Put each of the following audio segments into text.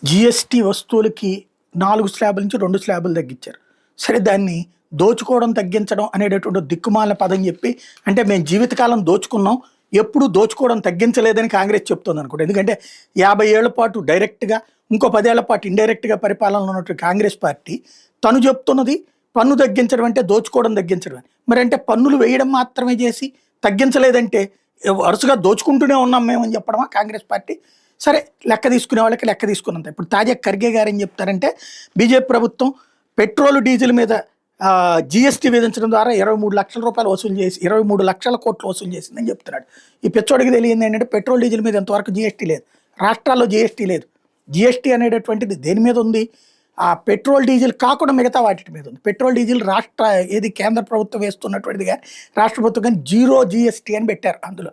GST వస్తువులకి 4 స్లాబుల నుంచి 2 స్లాబులు తగ్గించారు. సరే దాన్ని దోచుకోవడం తగ్గించడం అనేటటువంటి దిక్కుమాలిన పదం చెప్పి అంటే మేము జీవితకాలం దోచుకున్నాం. ఎప్పుడు దోచుకోవడం తగ్గించలేదని కాంగ్రెస్ చెప్తోందనుకోండి. ఎందుకంటే 50 ఏళ్ల పాటు డైరెక్ట్‌గా, ఇంకో 10 ఏళ్ల పాటు ఇండైరెక్ట్‌గా పరిపాలనలో ఉన్నటువంటి కాంగ్రెస్ పార్టీ తను చెప్తున్నది పన్ను తగ్గించడం అంటే దోచుకోవడం తగ్గించడం అని. మరంటే పన్నులు వేయడం మాత్రమే చేసి తగ్గించలేదంటే వరుసగా దోచుకుంటూనే ఉన్నాం మేమని చెప్పడమా కాంగ్రెస్ పార్టీ? సరే లెక్క తీసుకునే వాళ్ళకి లెక్క తీసుకున్నంత. ఇప్పుడు తాజా ఖర్గే గారు ఏం చెప్తారంటే బీజేపీ ప్రభుత్వం పెట్రోల్, డీజిల్ మీద జీఎస్టీ విధించడం ద్వారా 23 లక్షల రూపాయలు వసూలు చేసి 23 లక్షల కోట్లు వసూలు చేసిందని చెప్తున్నాడు. ఈ పిచ్చోడికి తెలియంది ఏంటంటే పెట్రోల్, డీజిల్ మీద ఇంతవరకు జీఎస్టీ లేదు. రాష్ట్రాల్లో జీఎస్టీ లేదు. జీఎస్టీ అనేటటువంటిది దేని మీద ఉంది? ఆ పెట్రోల్, డీజిల్ కాకుండా మిగతా వాటి మీద ఉంది. పెట్రోల్, డీజిల్ ఏది కేంద్ర ప్రభుత్వం వేస్తున్నటువంటిది కానీ రాష్ట్ర ప్రభుత్వం కానీ జీరో జీఎస్టీ అని పెట్టారు అందులో.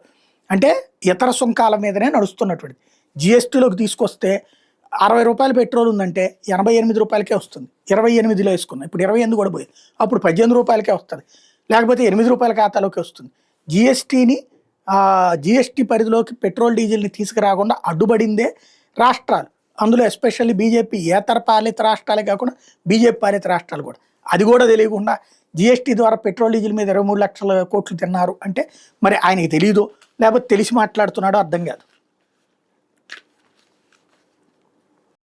అంటే ఇతర సుంకాల మీదనే నడుస్తున్నటువంటిది. జీఎస్టీలోకి తీసుకొస్తే 60 రూపాయలు పెట్రోల్ ఉందంటే 88 రూపాయలకే వస్తుంది. 28లో వేసుకున్నాం. ఇప్పుడు 28 కూడా పోయింది. అప్పుడు 18 రూపాయలకే వస్తుంది. లేకపోతే 8 రూపాయల ఖాతాలోకి వస్తుంది. జీఎస్టీ పరిధిలోకి పెట్రోల్, డీజిల్ని తీసుకురాకుండా అడ్డుపడిందే రాష్ట్రాలు. అందులో ఎస్పెషల్లీ బీజేపీ ఏతర పాలిత రాష్ట్రాలే కాకుండా బీజేపీ పాలిత రాష్ట్రాలు కూడా. అది కూడా తెలియకుండా జీఎస్టీ ద్వారా పెట్రోల్, డీజిల్ మీద 23 లక్షల కోట్లు తిన్నారు అంటే మరి ఆయనకి తెలియదు, లేకపోతే తెలిసి మాట్లాడుతున్నాడో అర్థం కాదు.